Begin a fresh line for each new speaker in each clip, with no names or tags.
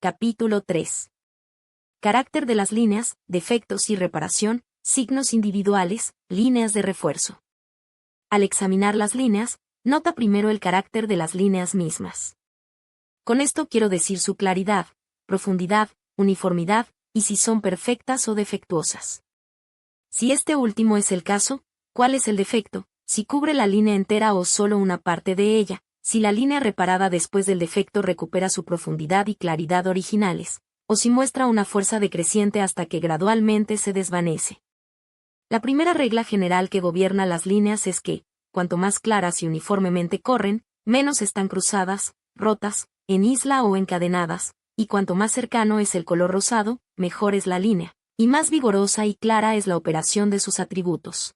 Capítulo 3. Carácter de las líneas, defectos y reparación, signos individuales, líneas de refuerzo. Al examinar las líneas, nota primero el carácter de las líneas mismas. Con esto quiero decir su claridad, profundidad, uniformidad, y si son perfectas o defectuosas. Si este último es el caso, ¿cuál es el defecto? Si cubre la línea entera o solo una parte de ella, si la línea reparada después del defecto recupera su profundidad y claridad originales, o si muestra una fuerza decreciente hasta que gradualmente se desvanece. La primera regla general que gobierna las líneas es que, cuanto más claras y uniformemente corren, menos están cruzadas, rotas, en isla o encadenadas, y cuanto más cercano es el color rosado, mejor es la línea, y más vigorosa y clara es la operación de sus atributos.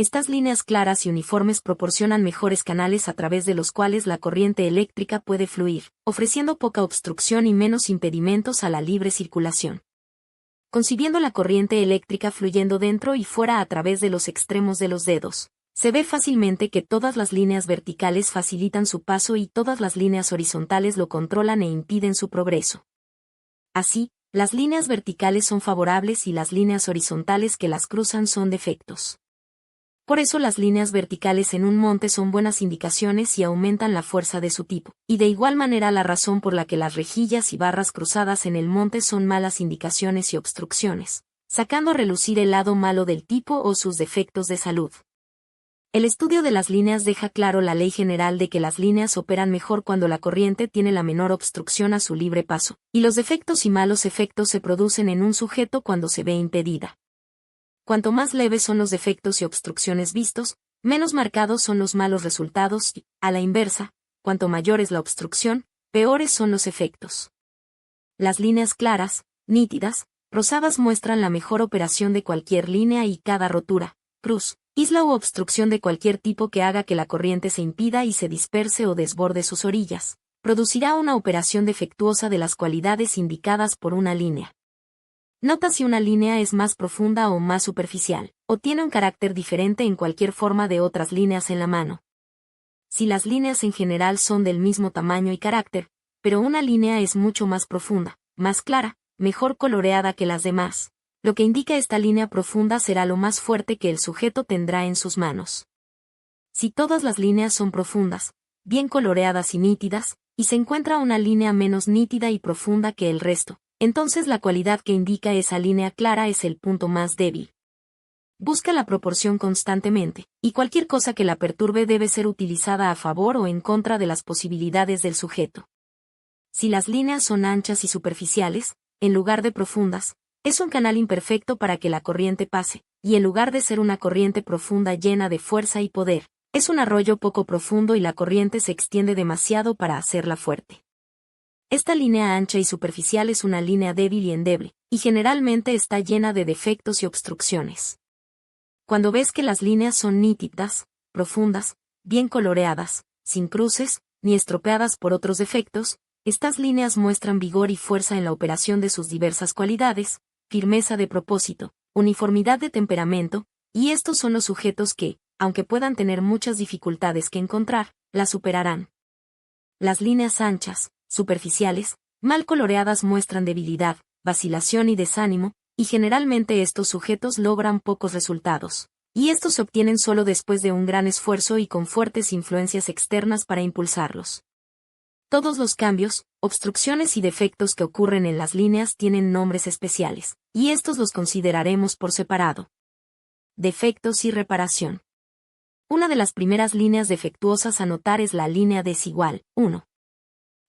Estas líneas claras y uniformes proporcionan mejores canales a través de los cuales la corriente eléctrica puede fluir, ofreciendo poca obstrucción y menos impedimentos a la libre circulación. Concibiendo la corriente eléctrica fluyendo dentro y fuera a través de los extremos de los dedos, se ve fácilmente que todas las líneas verticales facilitan su paso y todas las líneas horizontales lo controlan e impiden su progreso. Así, las líneas verticales son favorables y las líneas horizontales que las cruzan son defectos. Por eso las líneas verticales en un monte son buenas indicaciones y aumentan la fuerza de su tipo, y de igual manera la razón por la que las rejillas y barras cruzadas en el monte son malas indicaciones y obstrucciones, sacando a relucir el lado malo del tipo o sus defectos de salud. El estudio de las líneas deja claro la ley general de que las líneas operan mejor cuando la corriente tiene la menor obstrucción a su libre paso, y los defectos y malos efectos se producen en un sujeto cuando se ve impedida. Cuanto más leves son los defectos y obstrucciones vistos, menos marcados son los malos resultados y, a la inversa, cuanto mayor es la obstrucción, peores son los efectos. Las líneas claras, nítidas, rosadas muestran la mejor operación de cualquier línea y cada rotura, cruz, isla u obstrucción de cualquier tipo que haga que la corriente se impida y se disperse o desborde sus orillas, producirá una operación defectuosa de las cualidades indicadas por una línea. Nota si una línea es más profunda o más superficial, o tiene un carácter diferente en cualquier forma de otras líneas en la mano. Si las líneas en general son del mismo tamaño y carácter, pero una línea es mucho más profunda, más clara, mejor coloreada que las demás, lo que indica esta línea profunda será lo más fuerte que el sujeto tendrá en sus manos. Si todas las líneas son profundas, bien coloreadas y nítidas, y se encuentra una línea menos nítida y profunda que el resto, entonces la cualidad que indica esa línea clara es el punto más débil. Busca la proporción constantemente, y cualquier cosa que la perturbe debe ser utilizada a favor o en contra de las posibilidades del sujeto. Si las líneas son anchas y superficiales, en lugar de profundas, es un canal imperfecto para que la corriente pase, y en lugar de ser una corriente profunda llena de fuerza y poder, es un arroyo poco profundo y la corriente se extiende demasiado para hacerla fuerte. Esta línea ancha y superficial es una línea débil y endeble, y generalmente está llena de defectos y obstrucciones. Cuando ves que las líneas son nítidas, profundas, bien coloreadas, sin cruces, ni estropeadas por otros defectos, estas líneas muestran vigor y fuerza en la operación de sus diversas cualidades, firmeza de propósito, uniformidad de temperamento, y estos son los sujetos que, aunque puedan tener muchas dificultades que encontrar, las superarán. Las líneas anchas, superficiales, mal coloreadas muestran debilidad, vacilación y desánimo, y generalmente estos sujetos logran pocos resultados. Y estos se obtienen solo después de un gran esfuerzo y con fuertes influencias externas para impulsarlos. Todos los cambios, obstrucciones y defectos que ocurren en las líneas tienen nombres especiales, y estos los consideraremos por separado. Defectos y reparación. Una de las primeras líneas defectuosas a notar es la línea desigual, 1.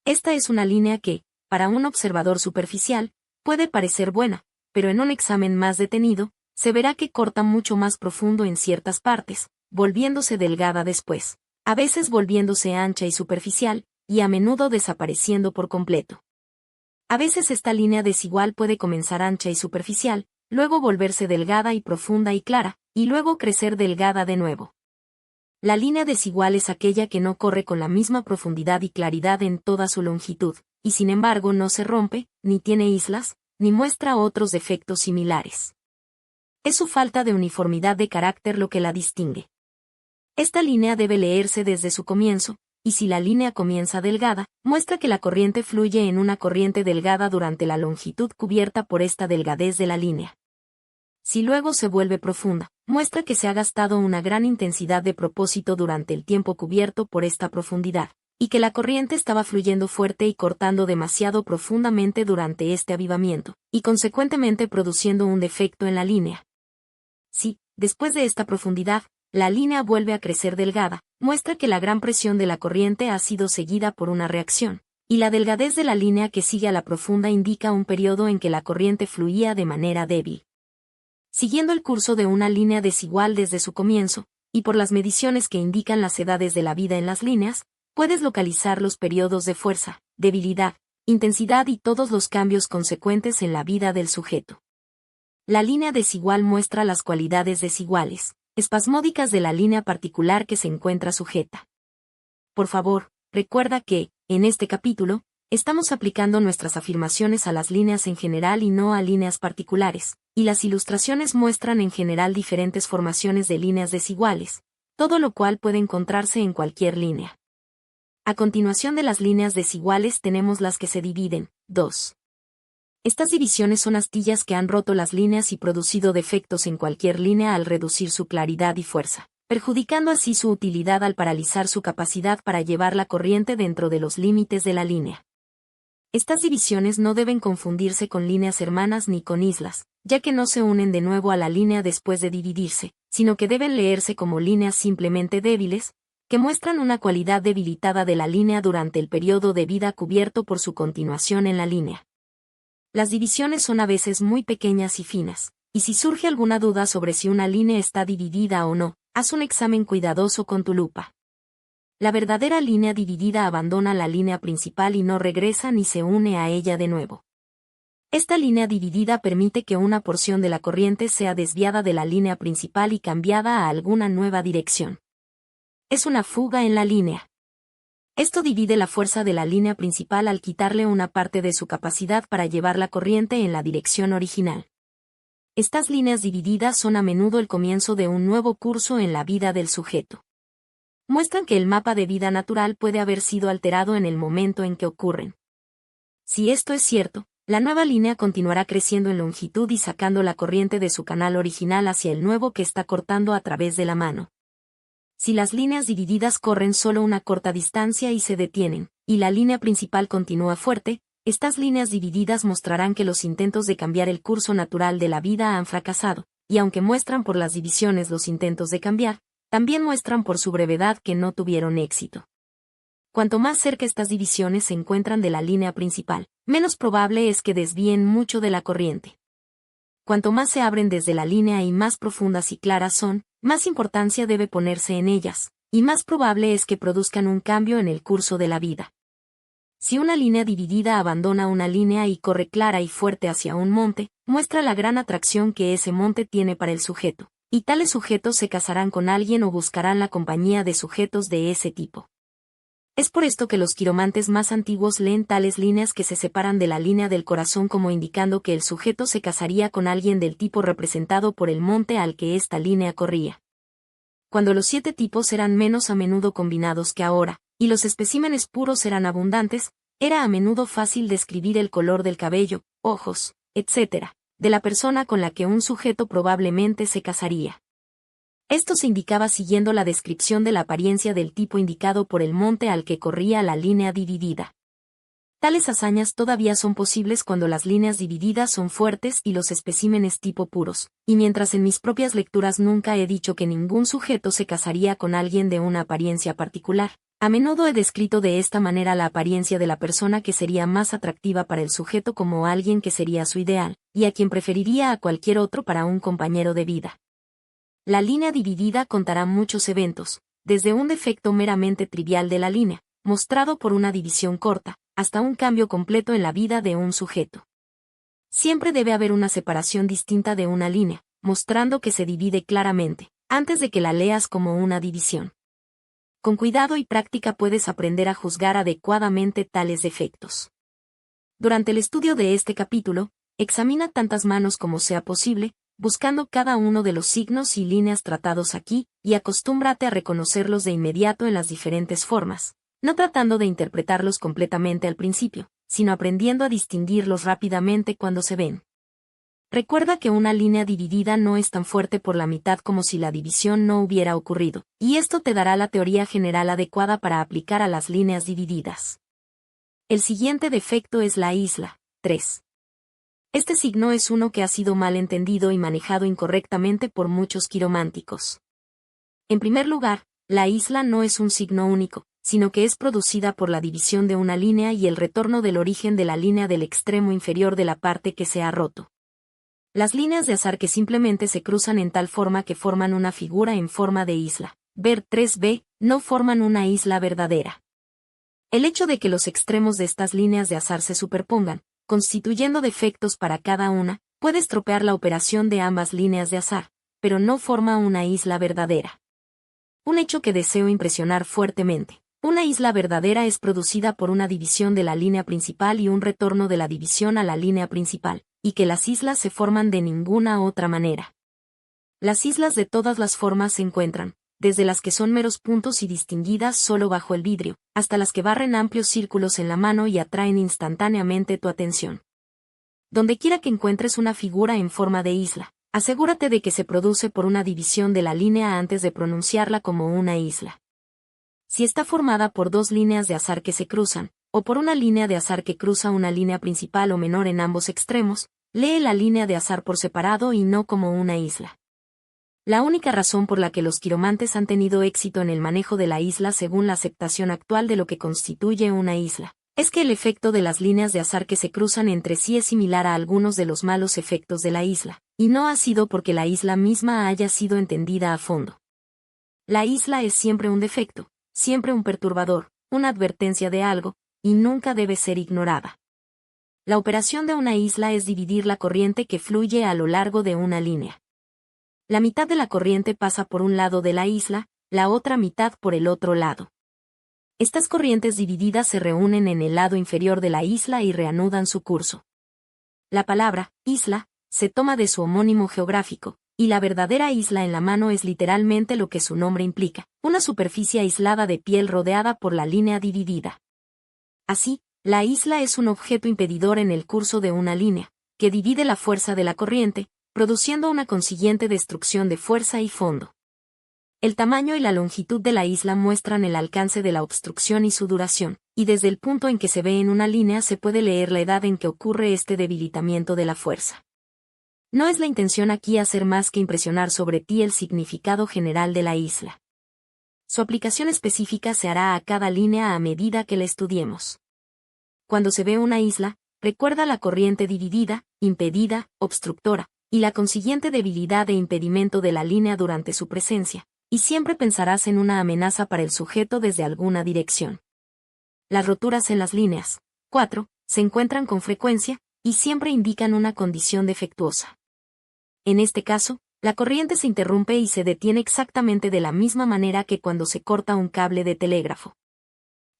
Esta es una línea que, para un observador superficial, puede parecer buena, pero en un examen más detenido, se verá que corta mucho más profundo en ciertas partes, volviéndose delgada después, a veces volviéndose ancha y superficial, y a menudo desapareciendo por completo. A veces esta línea desigual puede comenzar ancha y superficial, luego volverse delgada y profunda y clara, y luego crecer delgada de nuevo. La línea desigual es aquella que no corre con la misma profundidad y claridad en toda su longitud, y sin embargo no se rompe, ni tiene islas, ni muestra otros defectos similares. Es su falta de uniformidad de carácter lo que la distingue. Esta línea debe leerse desde su comienzo, y si la línea comienza delgada, muestra que la corriente fluye en una corriente delgada durante la longitud cubierta por esta delgadez de la línea. Si luego se vuelve profunda, muestra que se ha gastado una gran intensidad de propósito durante el tiempo cubierto por esta profundidad, y que la corriente estaba fluyendo fuerte y cortando demasiado profundamente durante este avivamiento, y consecuentemente produciendo un defecto en la línea. Si, después de esta profundidad, la línea vuelve a crecer delgada, muestra que la gran presión de la corriente ha sido seguida por una reacción, y la delgadez de la línea que sigue a la profunda indica un periodo en que la corriente fluía de manera débil. Siguiendo el curso de una línea desigual desde su comienzo, y por las mediciones que indican las edades de la vida en las líneas, puedes localizar los periodos de fuerza, debilidad, intensidad y todos los cambios consecuentes en la vida del sujeto. La línea desigual muestra las cualidades desiguales, espasmódicas de la línea particular que se encuentra sujeta. Por favor, recuerda que, en este capítulo, estamos aplicando nuestras afirmaciones a las líneas en general y no a líneas particulares, y las ilustraciones muestran en general diferentes formaciones de líneas desiguales, todo lo cual puede encontrarse en cualquier línea. A continuación de las líneas desiguales tenemos las que se dividen, 2. Estas divisiones son astillas que han roto las líneas y producido defectos en cualquier línea al reducir su claridad y fuerza, perjudicando así su utilidad al paralizar su capacidad para llevar la corriente dentro de los límites de la línea. Estas divisiones no deben confundirse con líneas hermanas ni con islas, ya que no se unen de nuevo a la línea después de dividirse, sino que deben leerse como líneas simplemente débiles, que muestran una cualidad debilitada de la línea durante el periodo de vida cubierto por su continuación en la línea. Las divisiones son a veces muy pequeñas y finas, y si surge alguna duda sobre si una línea está dividida o no, haz un examen cuidadoso con tu lupa. La verdadera línea dividida abandona la línea principal y no regresa ni se une a ella de nuevo. Esta línea dividida permite que una porción de la corriente sea desviada de la línea principal y cambiada a alguna nueva dirección. Es una fuga en la línea. Esto divide la fuerza de la línea principal al quitarle una parte de su capacidad para llevar la corriente en la dirección original. Estas líneas divididas son a menudo el comienzo de un nuevo curso en la vida del sujeto. Muestran que el mapa de vida natural puede haber sido alterado en el momento en que ocurren. Si esto es cierto, la nueva línea continuará creciendo en longitud y sacando la corriente de su canal original hacia el nuevo que está cortando a través de la mano. Si las líneas divididas corren solo una corta distancia y se detienen, y la línea principal continúa fuerte, estas líneas divididas mostrarán que los intentos de cambiar el curso natural de la vida han fracasado, y aunque muestran por las divisiones los intentos de cambiar, también muestran por su brevedad que no tuvieron éxito. Cuanto más cerca estas divisiones se encuentran de la línea principal, menos probable es que desvíen mucho de la corriente. Cuanto más se abren desde la línea y más profundas y claras son, más importancia debe ponerse en ellas, y más probable es que produzcan un cambio en el curso de la vida. Si una línea dividida abandona una línea y corre clara y fuerte hacia un monte, muestra la gran atracción que ese monte tiene para el sujeto, y tales sujetos se casarán con alguien o buscarán la compañía de sujetos de ese tipo. Es por esto que los quiromantes más antiguos leen tales líneas que se separan de la línea del corazón como indicando que el sujeto se casaría con alguien del tipo representado por el monte al que esta línea corría. Cuando los 7 tipos eran menos a menudo combinados que ahora, y los especímenes puros eran abundantes, era a menudo fácil describir el color del cabello, ojos, etc., de la persona con la que un sujeto probablemente se casaría. Esto se indicaba siguiendo la descripción de la apariencia del tipo indicado por el monte al que corría la línea dividida. Tales hazañas todavía son posibles cuando las líneas divididas son fuertes y los especímenes tipo puros, y mientras en mis propias lecturas nunca he dicho que ningún sujeto se casaría con alguien de una apariencia particular, a menudo he descrito de esta manera la apariencia de la persona que sería más atractiva para el sujeto como alguien que sería su ideal, y a quien preferiría a cualquier otro para un compañero de vida. La línea dividida contará muchos eventos, desde un defecto meramente trivial de la línea, mostrado por una división corta, hasta un cambio completo en la vida de un sujeto. Siempre debe haber una separación distinta de una línea, mostrando que se divide claramente, antes de que la leas como una división. Con cuidado y práctica puedes aprender a juzgar adecuadamente tales defectos. Durante el estudio de este capítulo, examina tantas manos como sea posible, buscando cada uno de los signos y líneas tratados aquí, y acostúmbrate a reconocerlos de inmediato en las diferentes formas, no tratando de interpretarlos completamente al principio, sino aprendiendo a distinguirlos rápidamente cuando se ven. Recuerda que una línea dividida no es tan fuerte por la mitad como si la división no hubiera ocurrido, y esto te dará la teoría general adecuada para aplicar a las líneas divididas. El siguiente defecto es la isla, 3. Este signo es uno que ha sido mal entendido y manejado incorrectamente por muchos quirománticos. En primer lugar, la isla no es un signo único, sino que es producida por la división de una línea y el retorno del origen de la línea del extremo inferior de la parte que se ha roto. Las líneas de azar que simplemente se cruzan en tal forma que forman una figura en forma de isla, ver 3b, no forman una isla verdadera. El hecho de que los extremos de estas líneas de azar se superpongan, constituyendo defectos para cada una, puede estropear la operación de ambas líneas de azar, pero no forma una isla verdadera. Un hecho que deseo impresionar fuertemente. Una isla verdadera es producida por una división de la línea principal y un retorno de la división a la línea principal, y que las islas se forman de ninguna otra manera. Las islas de todas las formas se encuentran, desde las que son meros puntos y distinguidas solo bajo el vidrio, hasta las que barren amplios círculos en la mano y atraen instantáneamente tu atención. Donde quiera que encuentres una figura en forma de isla, asegúrate de que se produce por una división de la línea antes de pronunciarla como una isla. Si está formada por dos líneas de azar que se cruzan, o por una línea de azar que cruza una línea principal o menor en ambos extremos, lee la línea de azar por separado y no como una isla. La única razón por la que los quiromantes han tenido éxito en el manejo de la isla según la aceptación actual de lo que constituye una isla, es que el efecto de las líneas de azar que se cruzan entre sí es similar a algunos de los malos efectos de la isla, y no ha sido porque la isla misma haya sido entendida a fondo. La isla es siempre un defecto, siempre un perturbador, una advertencia de algo, y nunca debe ser ignorada. La operación de una isla es dividir la corriente que fluye a lo largo de una línea. La mitad de la corriente pasa por un lado de la isla, la otra mitad por el otro lado. Estas corrientes divididas se reúnen en el lado inferior de la isla y reanudan su curso. La palabra, isla, se toma de su homónimo geográfico, y la verdadera isla en la mano es literalmente lo que su nombre implica, una superficie aislada de piel rodeada por la línea dividida. Así, la isla es un objeto impedidor en el curso de una línea, que divide la fuerza de la corriente, produciendo una consiguiente destrucción de fuerza y fondo. El tamaño y la longitud de la isla muestran el alcance de la obstrucción y su duración, y desde el punto en que se ve en una línea se puede leer la edad en que ocurre este debilitamiento de la fuerza. No es la intención aquí hacer más que impresionar sobre ti el significado general de la isla. Su aplicación específica se hará a cada línea a medida que la estudiemos. Cuando se ve una isla, recuerda la corriente dividida, impedida, obstructora, y la consiguiente debilidad e impedimento de la línea durante su presencia, y siempre pensarás en una amenaza para el sujeto desde alguna dirección. Las roturas en las líneas, 4, se encuentran con frecuencia, y siempre indican una condición defectuosa. En este caso, la corriente se interrumpe y se detiene exactamente de la misma manera que cuando se corta un cable de telégrafo.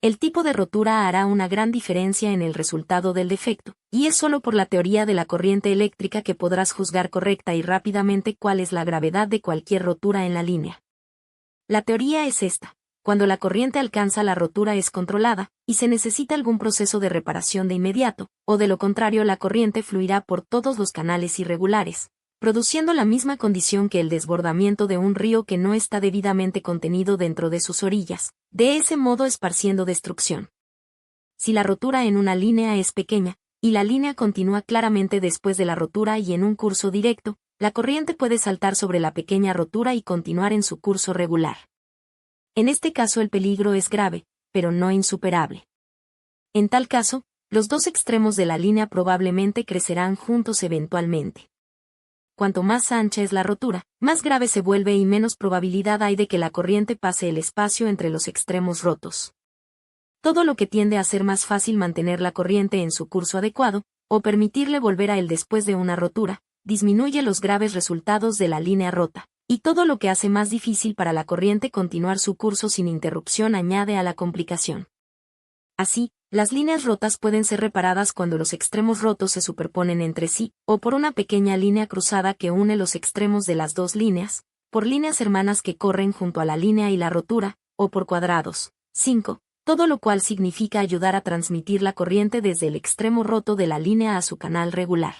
El tipo de rotura hará una gran diferencia en el resultado del defecto, y es solo por la teoría de la corriente eléctrica que podrás juzgar correcta y rápidamente cuál es la gravedad de cualquier rotura en la línea. La teoría es esta: cuando la corriente alcanza la rotura es controlada, y se necesita algún proceso de reparación de inmediato, o de lo contrario la corriente fluirá por todos los canales irregulares, produciendo la misma condición que el desbordamiento de un río que no está debidamente contenido dentro de sus orillas, de ese modo esparciendo destrucción. Si la rotura en una línea es pequeña, y la línea continúa claramente después de la rotura y en un curso directo, la corriente puede saltar sobre la pequeña rotura y continuar en su curso regular. En este caso el peligro es grave, pero no insuperable. En tal caso, los dos extremos de la línea probablemente crecerán juntos eventualmente. Cuanto más ancha es la rotura, más grave se vuelve y menos probabilidad hay de que la corriente pase el espacio entre los extremos rotos. Todo lo que tiende a hacer más fácil mantener la corriente en su curso adecuado, o permitirle volver a él después de una rotura, disminuye los graves resultados de la línea rota, y todo lo que hace más difícil para la corriente continuar su curso sin interrupción añade a la complicación. Así, las líneas rotas pueden ser reparadas cuando los extremos rotos se superponen entre sí, o por una pequeña línea cruzada que une los extremos de las dos líneas, por líneas hermanas que corren junto a la línea y la rotura, o por cuadrados. 5. todo lo cual significa ayudar a transmitir la corriente desde el extremo roto de la línea a su canal regular.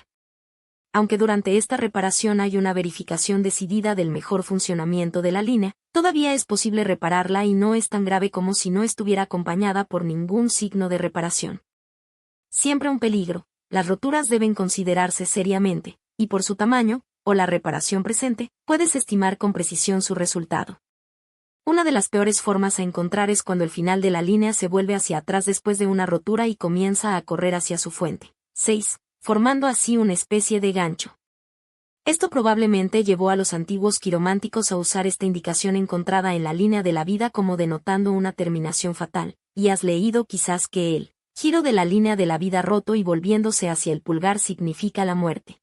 Aunque durante esta reparación hay una verificación decidida del mejor funcionamiento de la línea, todavía es posible repararla y no es tan grave como si no estuviera acompañada por ningún signo de reparación. Siempre un peligro, las roturas deben considerarse seriamente, y por su tamaño, o la reparación presente, puedes estimar con precisión su resultado. Una de las peores formas a encontrar es cuando el final de la línea se vuelve hacia atrás después de una rotura y comienza a correr hacia su fuente. 6. Formando así una especie de gancho. Esto probablemente llevó a los antiguos quirománticos a usar esta indicación encontrada en la línea de la vida como denotando una terminación fatal, y has leído quizás que el giro de la línea de la vida roto y volviéndose hacia el pulgar significa la muerte.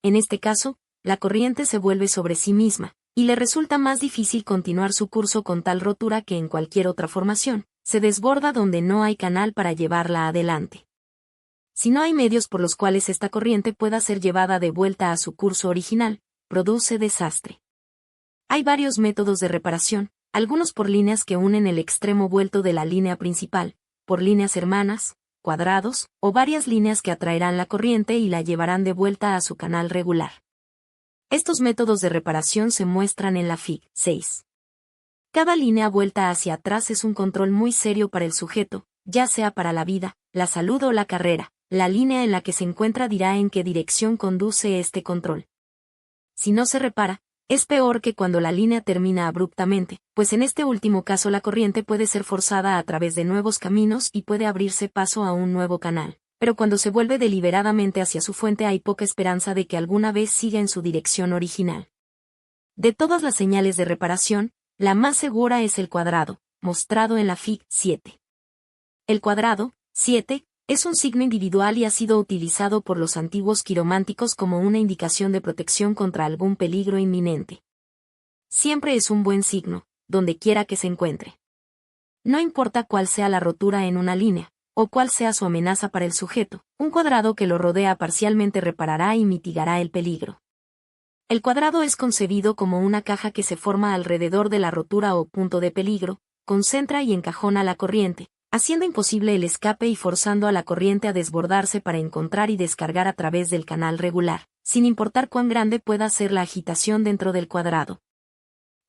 En este caso, la corriente se vuelve sobre sí misma, y le resulta más difícil continuar su curso con tal rotura que en cualquier otra formación, se desborda donde no hay canal para llevarla adelante. Si no hay medios por los cuales esta corriente pueda ser llevada de vuelta a su curso original, produce desastre. Hay varios métodos de reparación, algunos por líneas que unen el extremo vuelto de la línea principal, por líneas hermanas, cuadrados, o varias líneas que atraerán la corriente y la llevarán de vuelta a su canal regular. Estos métodos de reparación se muestran en la Fig. 6. Cada línea vuelta hacia atrás es un control muy serio para el sujeto, ya sea para la vida, la salud o la carrera. La línea en la que se encuentra dirá en qué dirección conduce este control. Si no se repara, es peor que cuando la línea termina abruptamente, pues en este último caso la corriente puede ser forzada a través de nuevos caminos y puede abrirse paso a un nuevo canal. Pero cuando se vuelve deliberadamente hacia su fuente hay poca esperanza de que alguna vez siga en su dirección original. De todas las señales de reparación, la más segura es el cuadrado, mostrado en la Fig. 7. El cuadrado, 7, es un signo individual y ha sido utilizado por los antiguos quirománticos como una indicación de protección contra algún peligro inminente. Siempre es un buen signo, donde quiera que se encuentre. No importa cuál sea la rotura en una línea, o cuál sea su amenaza para el sujeto, un cuadrado que lo rodea parcialmente reparará y mitigará el peligro. El cuadrado es concebido como una caja que se forma alrededor de la rotura o punto de peligro, concentra y encajona la corriente, haciendo imposible el escape y forzando a la corriente a desbordarse para encontrar y descargar a través del canal regular, sin importar cuán grande pueda ser la agitación dentro del cuadrado.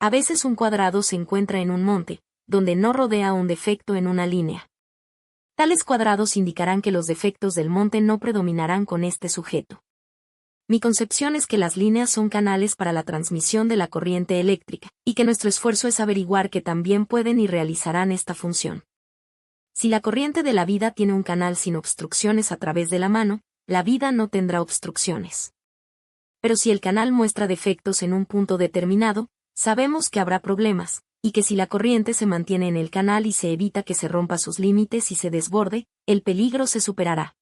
A veces un cuadrado se encuentra en un monte, donde no rodea un defecto en una línea. Tales cuadrados indicarán que los defectos del monte no predominarán con este sujeto. Mi concepción es que las líneas son canales para la transmisión de la corriente eléctrica, y que nuestro esfuerzo es averiguar que también pueden y realizarán esta función. Si la corriente de la vida tiene un canal sin obstrucciones a través de la mano, la vida no tendrá obstrucciones. Pero si el canal muestra defectos en un punto determinado, sabemos que habrá problemas, y que si la corriente se mantiene en el canal y se evita que se rompa sus límites y se desborde, el peligro se superará.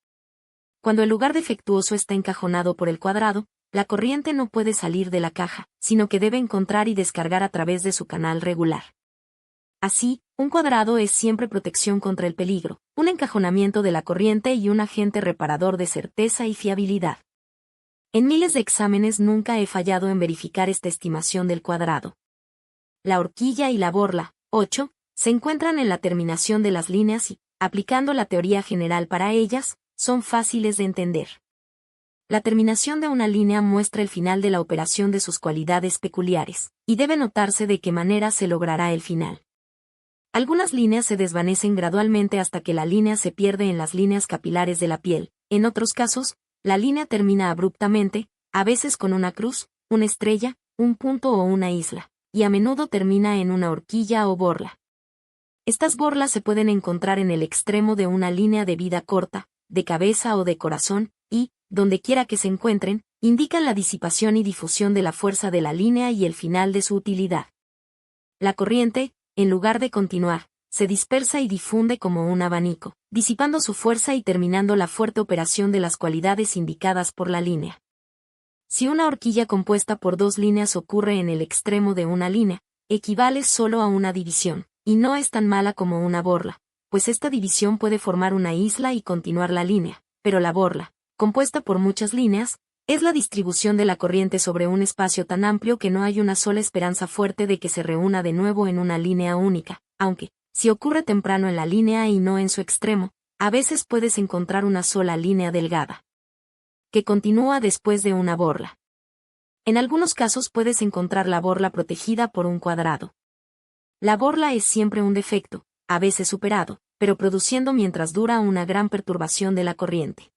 Cuando el lugar defectuoso está encajonado por el cuadrado, la corriente no puede salir de la caja, sino que debe encontrar y descargar a través de su canal regular. Así, un cuadrado es siempre protección contra el peligro, un encajonamiento de la corriente y un agente reparador de certeza y fiabilidad. En miles de exámenes nunca he fallado en verificar esta estimación del cuadrado. La horquilla y la borla, 8, se encuentran en la terminación de las líneas y, aplicando la teoría general para ellas, son fáciles de entender. La terminación de una línea muestra el final de la operación de sus cualidades peculiares, y debe notarse de qué manera se logrará el final. Algunas líneas se desvanecen gradualmente hasta que la línea se pierde en las líneas capilares de la piel. En otros casos, la línea termina abruptamente, a veces con una cruz, una estrella, un punto o una isla, y a menudo termina en una horquilla o borla. Estas borlas se pueden encontrar en el extremo de una línea de vida corta, de cabeza o de corazón, y, donde quiera que se encuentren, indican la disipación y difusión de la fuerza de la línea y el final de su utilidad. La corriente, en lugar de continuar, se dispersa y difunde como un abanico, disipando su fuerza y terminando la fuerte operación de las cualidades indicadas por la línea. Si una horquilla compuesta por dos líneas ocurre en el extremo de una línea, equivale solo a una división, y no es tan mala como una borla, pues esta división puede formar una isla y continuar la línea, pero la borla, compuesta por muchas líneas, es la distribución de la corriente sobre un espacio tan amplio que no hay una sola esperanza fuerte de que se reúna de nuevo en una línea única, aunque, Si ocurre temprano en la línea y no en su extremo, a veces puedes encontrar una sola línea delgada, que continúa después de una borla. En algunos casos puedes encontrar la borla protegida por un cuadrado. La borla es siempre un defecto, a veces superado, pero produciendo mientras dura una gran perturbación de la corriente.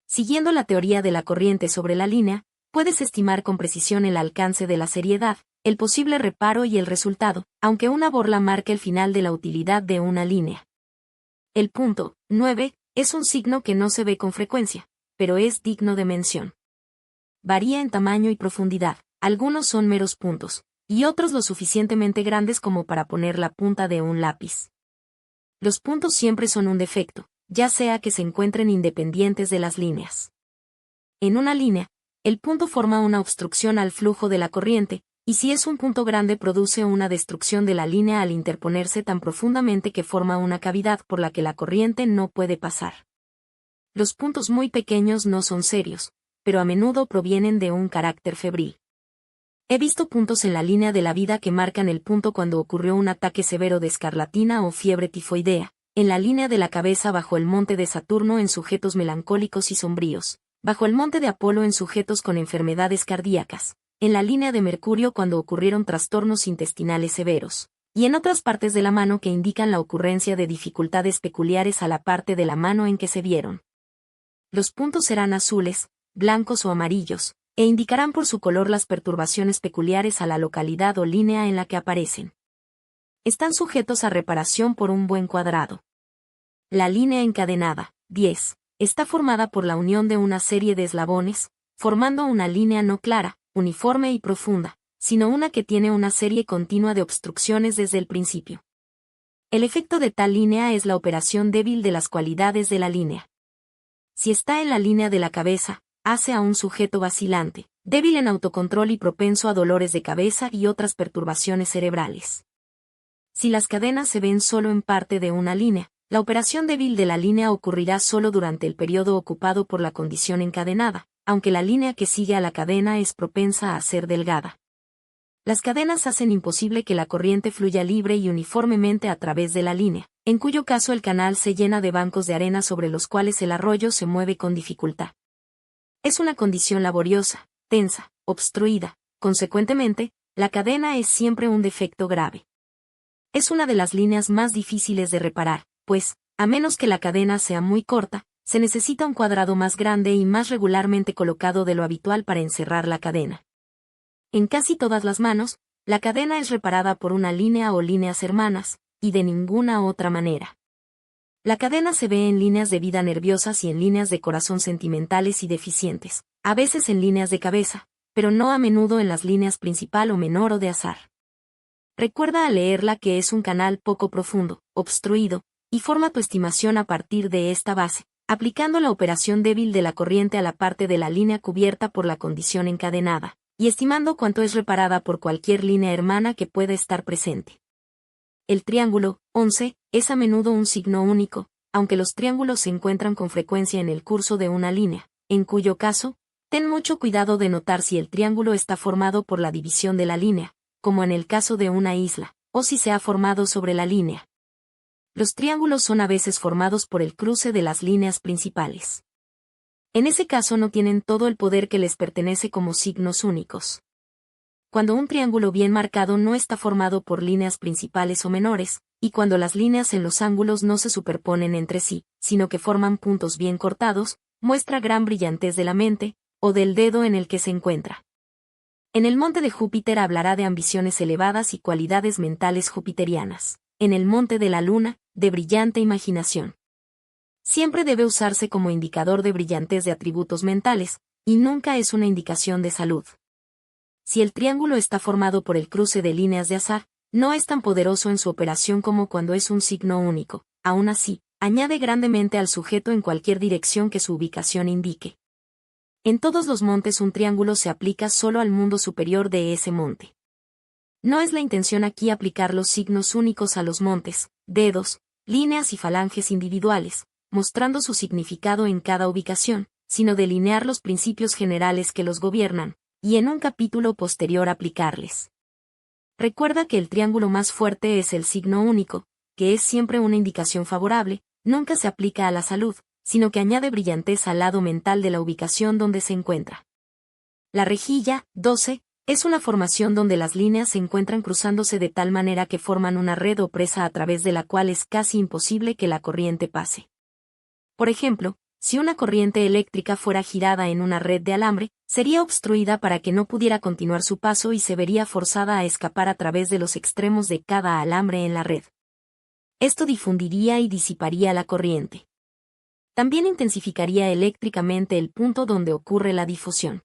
Siguiendo la teoría de la corriente sobre la línea, puedes estimar con precisión el alcance de la seriedad, el posible reparo y el resultado, aunque una borla marque el final de la utilidad de una línea. El punto 9 es un signo que no se ve con frecuencia, pero es digno de mención. Varía en tamaño y profundidad, algunos son meros puntos, y otros lo suficientemente grandes como para poner la punta de un lápiz. Los puntos siempre son un defecto, ya sea que se encuentren independientes de las líneas. En una línea, el punto forma una obstrucción al flujo de la corriente, y si es un punto grande produce una destrucción de la línea al interponerse tan profundamente que forma una cavidad por la que la corriente no puede pasar. Los puntos muy pequeños no son serios, pero a menudo provienen de un carácter febril. He visto puntos en la línea de la vida que marcan el punto cuando ocurrió un ataque severo de escarlatina o fiebre tifoidea, en la línea de la cabeza bajo el monte de Saturno en sujetos melancólicos y sombríos, bajo el monte de Apolo en sujetos con enfermedades cardíacas, en la línea de Mercurio cuando ocurrieron trastornos intestinales severos, y en otras partes de la mano que indican la ocurrencia de dificultades peculiares a la parte de la mano en que se vieron. Los puntos serán azules, blancos o amarillos, e indicarán por su color las perturbaciones peculiares a la localidad o línea en la que aparecen. Están sujetos a reparación por un buen cuadrado. La línea encadenada, 10, está formada por la unión de una serie de eslabones, formando una línea no clara, uniforme y profunda, sino una que tiene una serie continua de obstrucciones desde el principio. El efecto de tal línea es la operación débil de las cualidades de la línea. Si está en la línea de la cabeza, hace a un sujeto vacilante, débil en autocontrol y propenso a dolores de cabeza y otras perturbaciones cerebrales. Si las cadenas se ven solo en parte de una línea, la operación débil de la línea ocurrirá solo durante el periodo ocupado por la condición encadenada, aunque la línea que sigue a la cadena es propensa a ser delgada. Las cadenas hacen imposible que la corriente fluya libre y uniformemente a través de la línea, en cuyo caso el canal se llena de bancos de arena sobre los cuales el arroyo se mueve con dificultad. Es una condición laboriosa, tensa, obstruida, consecuentemente, la cadena es siempre un defecto grave. Es una de las líneas más difíciles de reparar, pues, a menos que la cadena sea muy corta, se necesita un cuadrado más grande y más regularmente colocado de lo habitual para encerrar la cadena. En casi todas las manos, la cadena es reparada por una línea o líneas hermanas, y de ninguna otra manera. La cadena se ve en líneas de vida nerviosas y en líneas de corazón sentimentales y deficientes, a veces en líneas de cabeza, pero no a menudo en las líneas principal o menor o de azar. Recuerda al leerla que es un canal poco profundo, obstruido, y forma tu estimación a partir de esta base, aplicando la operación débil de la corriente a la parte de la línea cubierta por la condición encadenada, y estimando cuánto es reparada por cualquier línea hermana que pueda estar presente. El triángulo, 11, es a menudo un signo único, aunque los triángulos se encuentran con frecuencia en el curso de una línea, en cuyo caso, ten mucho cuidado de notar si el triángulo está formado por la división de la línea, como en el caso de una isla, o si se ha formado sobre la línea. Los triángulos son a veces formados por el cruce de las líneas principales. En ese caso no tienen todo el poder que les pertenece como signos únicos. Cuando un triángulo bien marcado no está formado por líneas principales o menores, y cuando las líneas en los ángulos no se superponen entre sí, sino que forman puntos bien cortados, muestra gran brillantez de la mente, o del dedo en el que se encuentra. En el monte de Júpiter hablará de ambiciones elevadas y cualidades mentales jupiterianas. En el monte de la Luna, de brillante imaginación. Siempre debe usarse como indicador de brillantez de atributos mentales, y nunca es una indicación de salud. Si el triángulo está formado por el cruce de líneas de azar, no es tan poderoso en su operación como cuando es un signo único. Aún así, añade grandemente al sujeto en cualquier dirección que su ubicación indique. En todos los montes un triángulo se aplica solo al mundo superior de ese monte. No es la intención aquí aplicar los signos únicos a los montes, dedos, líneas y falanges individuales, mostrando su significado en cada ubicación, sino delinear los principios generales que los gobiernan, y en un capítulo posterior aplicarles. Recuerda que el triángulo más fuerte es el signo único, que es siempre una indicación favorable, nunca se aplica a la salud, sino que añade brillantez al lado mental de la ubicación donde se encuentra. La rejilla, 12, es una formación donde las líneas se encuentran cruzándose de tal manera que forman una red o presa a través de la cual es casi imposible que la corriente pase. Por ejemplo, si una corriente eléctrica fuera girada en una red de alambre, sería obstruida para que no pudiera continuar su paso y se vería forzada a escapar a través de los extremos de cada alambre en la red. Esto difundiría y disiparía la corriente. También intensificaría eléctricamente el punto donde ocurre la difusión.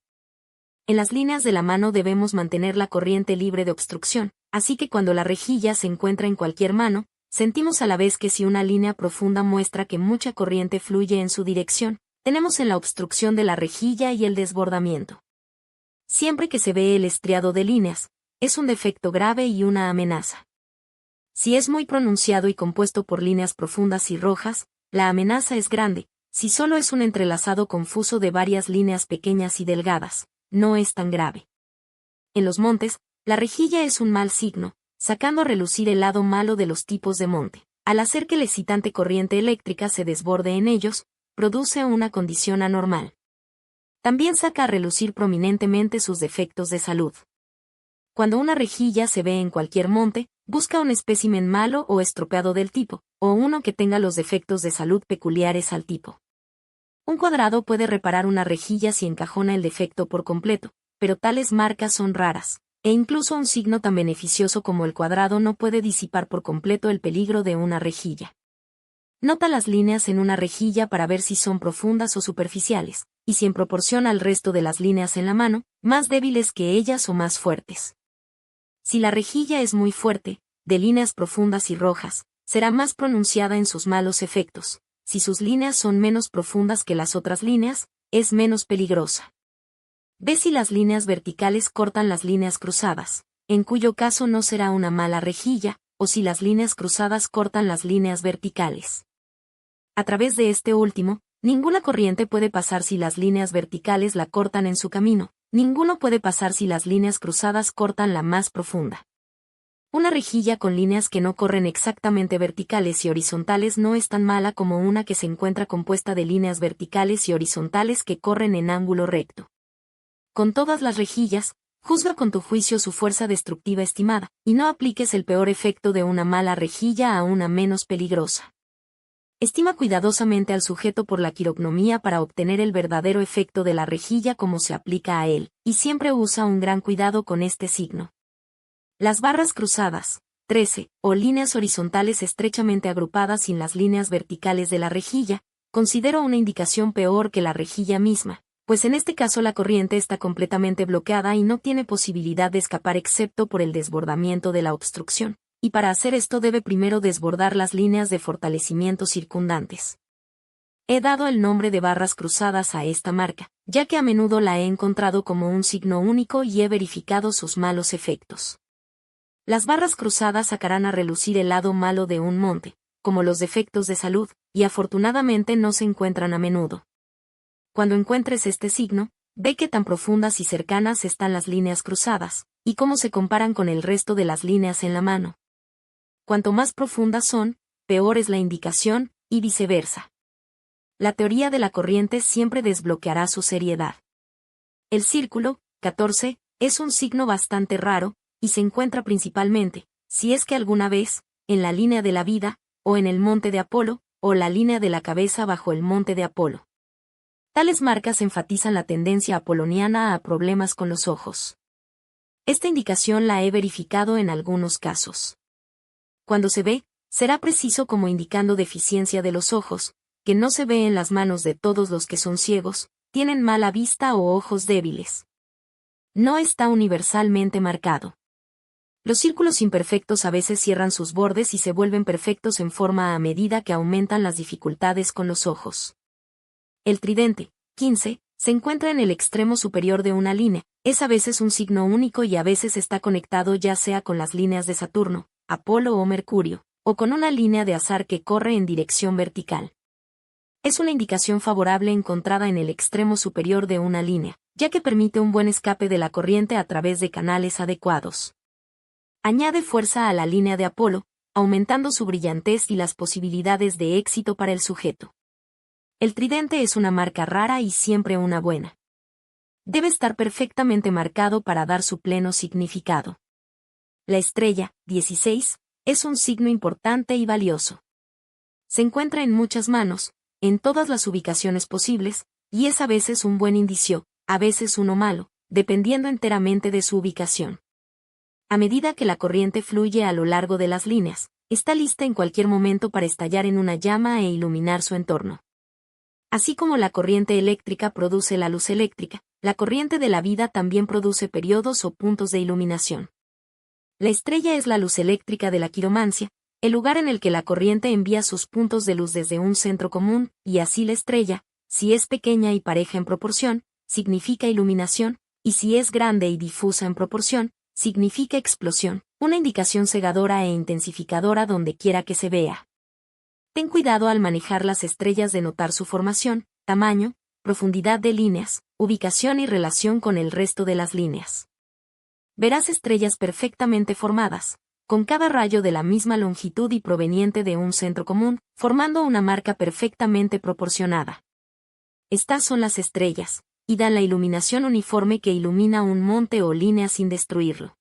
En las líneas de la mano debemos mantener la corriente libre de obstrucción, así que cuando la rejilla se encuentra en cualquier mano, sentimos a la vez que si una línea profunda muestra que mucha corriente fluye en su dirección, tenemos en la obstrucción de la rejilla y el desbordamiento. Siempre que se ve el estriado de líneas, es un defecto grave y una amenaza. Si es muy pronunciado y compuesto por líneas profundas y rojas, la amenaza es grande. Si solo es un entrelazado confuso de varias líneas pequeñas y delgadas, no es tan grave. En los montes, la rejilla es un mal signo, sacando a relucir el lado malo de los tipos de monte. Al hacer que la excitante corriente eléctrica se desborde en ellos, produce una condición anormal. También saca a relucir prominentemente sus defectos de salud. Cuando una rejilla se ve en cualquier monte, busca un espécimen malo o estropeado del tipo, o uno que tenga los defectos de salud peculiares al tipo. Un cuadrado puede reparar una rejilla si encajona el defecto por completo, pero tales marcas son raras, e incluso un signo tan beneficioso como el cuadrado no puede disipar por completo el peligro de una rejilla. Nota las líneas en una rejilla para ver si son profundas o superficiales, y si en proporción al resto de las líneas en la mano, más débiles que ellas o más fuertes. Si la rejilla es muy fuerte, de líneas profundas y rojas, será más pronunciada en sus malos efectos. Si sus líneas son menos profundas que las otras líneas, es menos peligrosa. Ve si las líneas verticales cortan las líneas cruzadas, en cuyo caso no será una mala rejilla, o si las líneas cruzadas cortan las líneas verticales. A través de este último, ninguna corriente puede pasar si las líneas verticales la cortan en su camino, ninguno puede pasar si las líneas cruzadas cortan la más profunda. Una rejilla con líneas que no corren exactamente verticales y horizontales no es tan mala como una que se encuentra compuesta de líneas verticales y horizontales que corren en ángulo recto. Con todas las rejillas, juzga con tu juicio su fuerza destructiva estimada, y no apliques el peor efecto de una mala rejilla a una menos peligrosa. Estima cuidadosamente al sujeto por la quirognomía para obtener el verdadero efecto de la rejilla como se aplica a él, y siempre usa un gran cuidado con este signo. Las barras cruzadas, 13, o líneas horizontales estrechamente agrupadas sin las líneas verticales de la rejilla, considero una indicación peor que la rejilla misma, pues en este caso la corriente está completamente bloqueada y no tiene posibilidad de escapar excepto por el desbordamiento de la obstrucción, y para hacer esto debe primero desbordar las líneas de fortalecimiento circundantes. He dado el nombre de barras cruzadas a esta marca, ya que a menudo la he encontrado como un signo único y he verificado sus malos efectos. Las barras cruzadas sacarán a relucir el lado malo de un monte, como los defectos de salud, y afortunadamente no se encuentran a menudo. Cuando encuentres este signo, ve qué tan profundas y cercanas están las líneas cruzadas, y cómo se comparan con el resto de las líneas en la mano. Cuanto más profundas son, peor es la indicación, y viceversa. La teoría de la corriente siempre desbloqueará su seriedad. El círculo, 14, es un signo bastante raro, y se encuentra principalmente, si es que alguna vez, en la línea de la vida, o en el monte de Apolo, o la línea de la cabeza bajo el monte de Apolo. Tales marcas enfatizan la tendencia apoloniana a problemas con los ojos. Esta indicación la he verificado en algunos casos. Cuando se ve, será preciso como indicando deficiencia de los ojos, que no se ve en las manos de todos los que son ciegos, tienen mala vista o ojos débiles. No está universalmente marcado. Los círculos imperfectos a veces cierran sus bordes y se vuelven perfectos en forma a medida que aumentan las dificultades con los ojos. El tridente, 15, se encuentra en el extremo superior de una línea, es a veces un signo único y a veces está conectado ya sea con las líneas de Saturno, Apolo o Mercurio, o con una línea de azar que corre en dirección vertical. Es una indicación favorable encontrada en el extremo superior de una línea, ya que permite un buen escape de la corriente a través de canales adecuados. Añade fuerza a la línea de Apolo, aumentando su brillantez y las posibilidades de éxito para el sujeto. El tridente es una marca rara y siempre una buena. Debe estar perfectamente marcado para dar su pleno significado. La estrella, 16, es un signo importante y valioso. Se encuentra en muchas manos, en todas las ubicaciones posibles, y es a veces un buen indicio, a veces uno malo, dependiendo enteramente de su ubicación. A medida que la corriente fluye a lo largo de las líneas, está lista en cualquier momento para estallar en una llama e iluminar su entorno. Así como la corriente eléctrica produce la luz eléctrica, la corriente de la vida también produce periodos o puntos de iluminación. La estrella es la luz eléctrica de la quiromancia, el lugar en el que la corriente envía sus puntos de luz desde un centro común, y así la estrella, si es pequeña y pareja en proporción, significa iluminación, y si es grande y difusa en proporción, significa explosión, una indicación cegadora e intensificadora donde quiera que se vea. Ten cuidado al manejar las estrellas de notar su formación, tamaño, profundidad de líneas, ubicación y relación con el resto de las líneas. Verás estrellas perfectamente formadas, con cada rayo de la misma longitud y proveniente de un centro común, formando una marca perfectamente proporcionada. Estas son las estrellas, y dan la iluminación uniforme que ilumina un monte o línea sin destruirlo.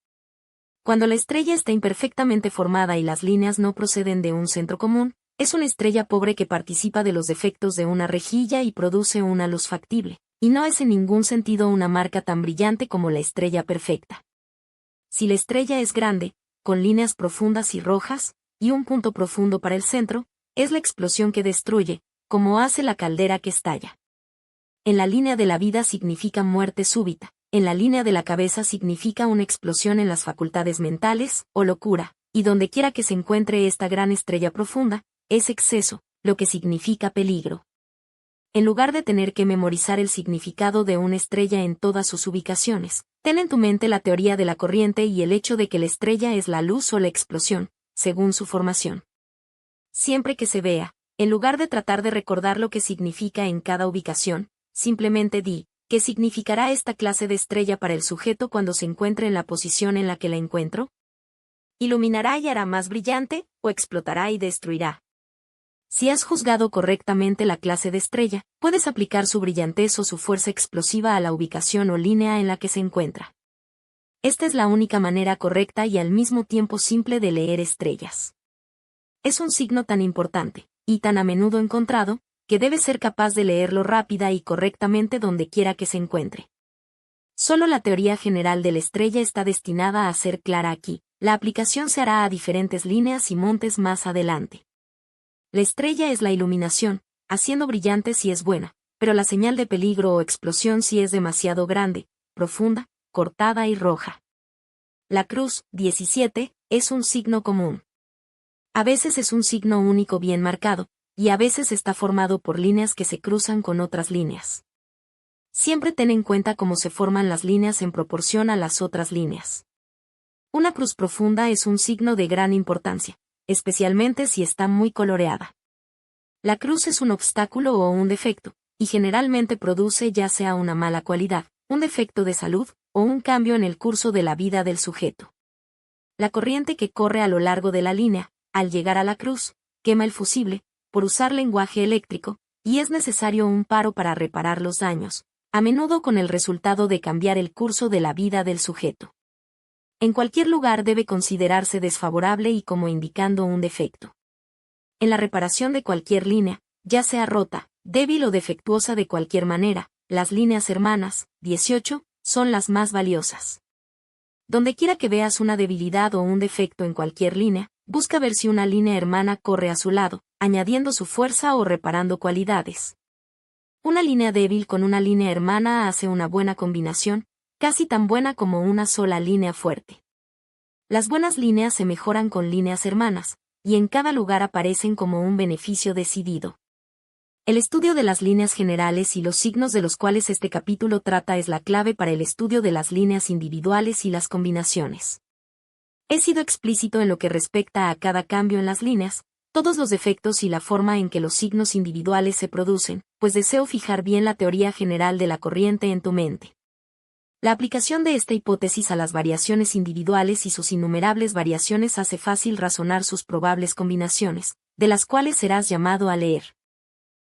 Cuando la estrella está imperfectamente formada y las líneas no proceden de un centro común, es una estrella pobre que participa de los defectos de una rejilla y produce una luz factible, y no es en ningún sentido una marca tan brillante como la estrella perfecta. Si la estrella es grande, con líneas profundas y rojas, y un punto profundo para el centro, es la explosión que destruye, como hace la caldera que estalla. En la línea de la vida significa muerte súbita, en la línea de la cabeza significa una explosión en las facultades mentales, o locura, y donde quiera que se encuentre esta gran estrella profunda, es exceso, lo que significa peligro. En lugar de tener que memorizar el significado de una estrella en todas sus ubicaciones, ten en tu mente la teoría de la corriente y el hecho de que la estrella es la luz o la explosión, según su formación. Siempre que se vea, en lugar de tratar de recordar lo que significa en cada ubicación, simplemente di, ¿qué significará esta clase de estrella para el sujeto cuando se encuentre en la posición en la que la encuentro? ¿Iluminará y hará más brillante, o explotará y destruirá? Si has juzgado correctamente la clase de estrella, puedes aplicar su brillantez o su fuerza explosiva a la ubicación o línea en la que se encuentra. Esta es la única manera correcta y al mismo tiempo simple de leer estrellas. Es un signo tan importante, y tan a menudo encontrado, que debes ser capaz de leerlo rápida y correctamente donde quiera que se encuentre. Solo la teoría general de la estrella está destinada a ser clara aquí, la aplicación se hará a diferentes líneas y montes más adelante. La estrella es la iluminación, haciendo brillante si es buena, pero la señal de peligro o explosión si es demasiado grande, profunda, cortada y roja. La cruz, 17, es un signo común. A veces es un signo único bien marcado, y a veces está formado por líneas que se cruzan con otras líneas. Siempre ten en cuenta cómo se forman las líneas en proporción a las otras líneas. Una cruz profunda es un signo de gran importancia, especialmente si está muy coloreada. La cruz es un obstáculo o un defecto, y generalmente produce ya sea una mala cualidad, un defecto de salud, o un cambio en el curso de la vida del sujeto. La corriente que corre a lo largo de la línea, al llegar a la cruz, quema el fusible, por usar lenguaje eléctrico, y es necesario un paro para reparar los daños, a menudo con el resultado de cambiar el curso de la vida del sujeto. En cualquier lugar debe considerarse desfavorable y como indicando un defecto. En la reparación de cualquier línea, ya sea rota, débil o defectuosa de cualquier manera, las líneas hermanas, 18, son las más valiosas. Donde quiera que veas una debilidad o un defecto en cualquier línea, busca ver si una línea hermana corre a su lado, añadiendo su fuerza o reparando cualidades. Una línea débil con una línea hermana hace una buena combinación, casi tan buena como una sola línea fuerte. Las buenas líneas se mejoran con líneas hermanas, y en cada lugar aparecen como un beneficio decidido. El estudio de las líneas generales y los signos de los cuales este capítulo trata es la clave para el estudio de las líneas individuales y las combinaciones. He sido explícito en lo que respecta a cada cambio en las líneas, todos los defectos y la forma en que los signos individuales se producen, pues deseo fijar bien la teoría general de la corriente en tu mente. La aplicación de esta hipótesis a las variaciones individuales y sus innumerables variaciones hace fácil razonar sus probables combinaciones, de las cuales serás llamado a leer.